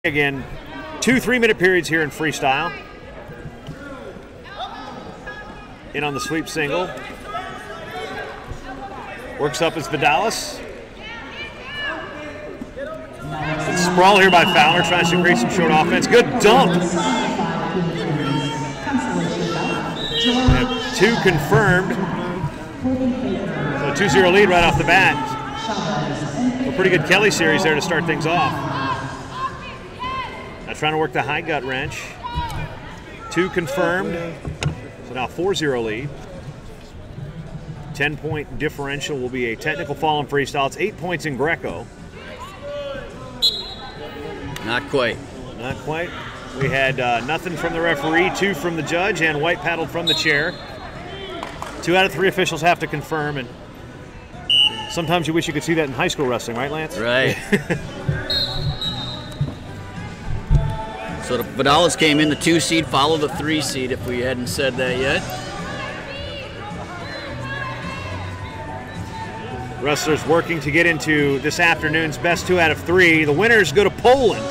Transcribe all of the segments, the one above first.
Again, 2 3-minute periods here in freestyle. In on the sweep single. Works up as Vidales. Good sprawl here by Fowler, tries to create some short offense. Good dump. And 2 confirmed. So 2-0 lead right off the bat. A pretty good Kelly series there to start things off. Now trying to work the high gut wrench. 2 confirmed. So now 4-0 lead. 10-point differential will be a technical fall in freestyle. It's 8 points in Greco. Not quite. Not quite. We had nothing from the referee, 2 from the judge, and white paddled from the chair. 2 out of 3 officials have to confirm, and sometimes you wish you could see that in high school wrestling, right, Lance? Right. So the Vidales came in the 2 seed, followed the 3 seed, if we hadn't said that yet. Wrestlers working to get into this afternoon's best 2 out of 3. The winners go to Poland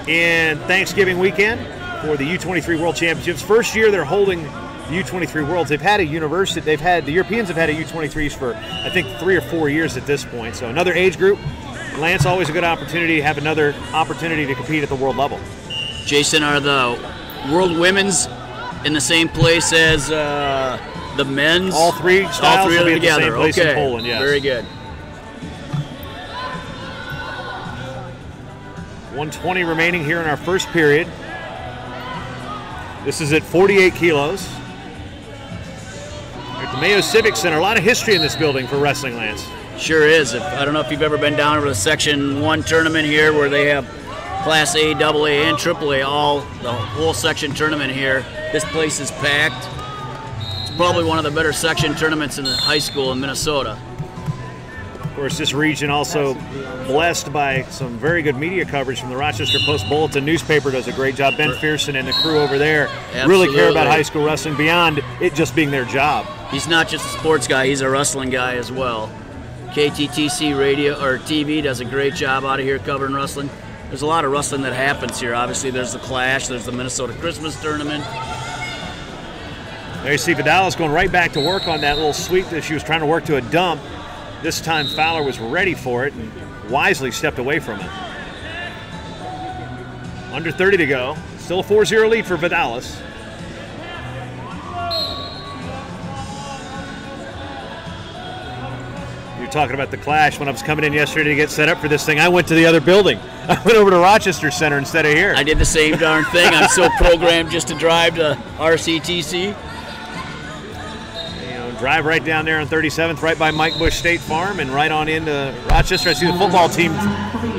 in Thanksgiving weekend for the U23 World Championships. First year they're holding the U23 Worlds. They've had a university, the Europeans have had a U23s for, I think, 3 or 4 years at this point. So another age group. Lance, always a good opportunity to have another opportunity to compete at the world level. Jason, are the World Women's in the same place as the men's? All 3 styles all 3 will be together. at the same place Okay. in Poland, yes. Very good. 120 remaining here in our first period. This is at 48 kilos. We're at the Mayo Civic Center. A lot of history in this building for wrestling, Lance. Sure is. I don't know if you've ever been down to the Section 1 tournament here where they have Class A, AA, and AAA, the whole section tournament here. This place is packed. It's probably one of the better section tournaments in the high school in Minnesota. Of course, this region also blessed by some very good media coverage from the Rochester Post-Bulletin newspaper. Does a great job. Ben Fearson and the crew over there really care about high school wrestling beyond it just being their job. He's not just a sports guy, he's a wrestling guy as well. KTTC radio or TV does a great job out of here covering wrestling. There's a lot of wrestling that happens here. Obviously, there's the Clash, there's the Minnesota Christmas Tournament. There you see Vidales going right back to work on that little sweep that she was trying to work to a dump. This time Fowler was ready for it and wisely stepped away from it. Under 30 to go. Still a 4-0 lead for Vidales. You're talking about the Clash. When I was coming in yesterday to get set up for this thing, I went to the other building. I went over to Rochester Center instead of here. I did the same darn thing. I'm so programmed just to drive to RCTC. Drive right down there on 37th, right by Mike Bush State Farm, and right on into Rochester. I see the football team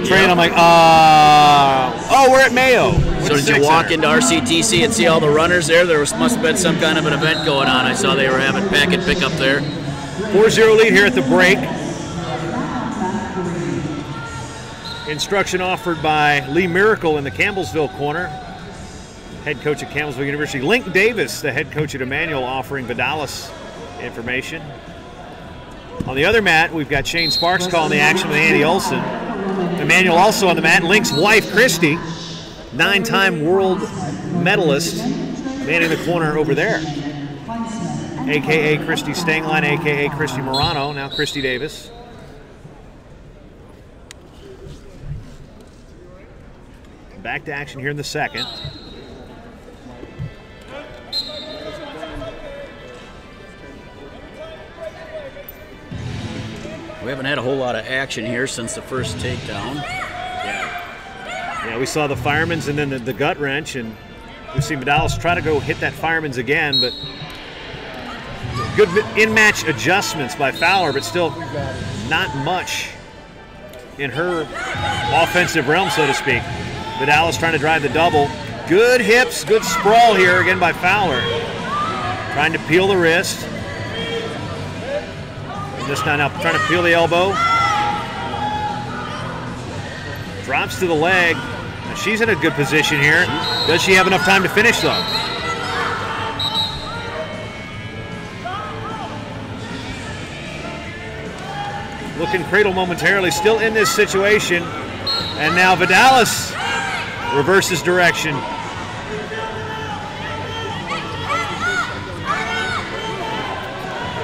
train. I'm like, oh, we're at Mayo. So did you walk into RCTC and see all the runners there? There must have been some kind of an event going on. I saw they were having packet pickup there. 4-0 lead here at the break. Instruction offered by Lee Miracle in the Campbellsville corner. Head coach at Campbellsville University. Link Davis, the head coach at Emmanuel, offering Vidales information. On the other mat, we've got Shane Sparks calling the action with Andy Olson. Emmanuel also on the mat. Link's wife, Christy, 9-time world medalist, manning the corner over there. A.K.A. Christy Stangline, A.K.A. Christy Morano, now Christy Davis. Back to action here in the second. We haven't had a whole lot of action here since the first takedown. Yeah, we saw the fireman's and then the gut wrench, and we've seen Vidales try to go hit that fireman's again, but good in-match adjustments by Fowler, but still not much in her offensive realm, so to speak. Vidales trying to drive the double. Good hips, good sprawl here again by Fowler. Trying to peel the wrist. This time now trying to peel the elbow. Drops to the leg. Now she's in a good position here. Does she have enough time to finish though? Looking cradle momentarily, still in this situation. And now Vidales reverses direction.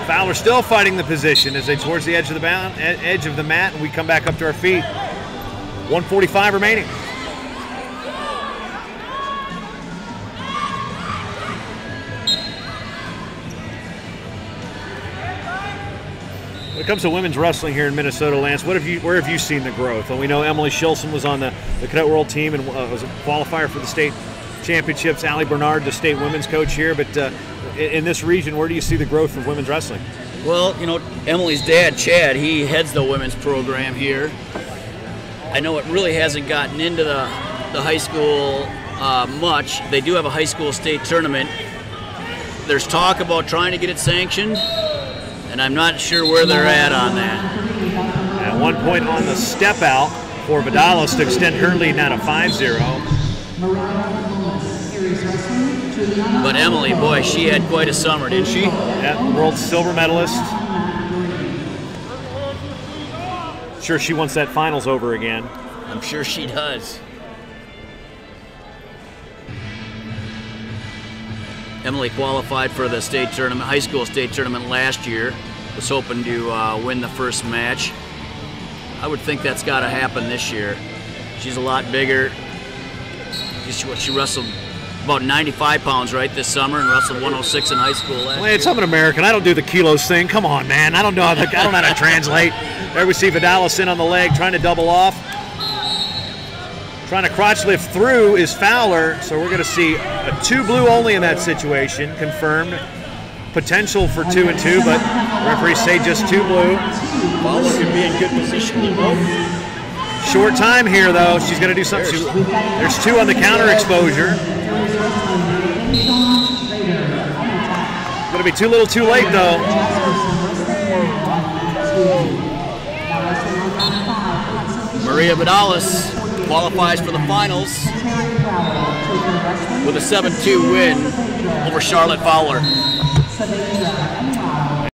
Fowler still fighting the position as they towards the edge of the mat, and we come back up to our feet. 1:45 remaining. When it comes to women's wrestling here in Minnesota, Lance, where have you seen the growth? And we know Emily Shilson was on the Cadet World team and was a qualifier for the state championships. Allie Bernard, the state women's coach here, but in this region, where do you see the growth of women's wrestling? Well, you know, Emily's dad, Chad, he heads the women's program here. I know it really hasn't gotten into the high school much. They do have a high school state tournament. There's talk about trying to get it sanctioned, and I'm not sure where they're at on that. At one point on the step out for Vidales to extend her lead now to 5-0. But Emily, boy, she had quite a summer, didn't she? Yeah, world silver medalist. Sure she wants that finals over again. I'm sure she does. Emily qualified for the state tournament, high school state tournament last year. Was hoping to win the first match. I would think that's got to happen this year. She's a lot bigger. She wrestled about 95 pounds right this summer and wrestled 106 in high school last year. I'm an American. I don't do the kilos thing. Come on, man. I don't know how to translate. There we see Vidales in on the leg, trying to double off. Trying to crotch lift through is Fowler, so we're going to see a 2 blue only in that situation, confirmed. Potential for 2 and 2, but referees say just 2 blue. Fowler could be in good position to vote. Short time here, though. She's going to do something. There's 2 on the counter exposure. Going to be too little too late, though. Maria Vidales qualifies for the finals with a 7-2 win over Charlotte Fowler.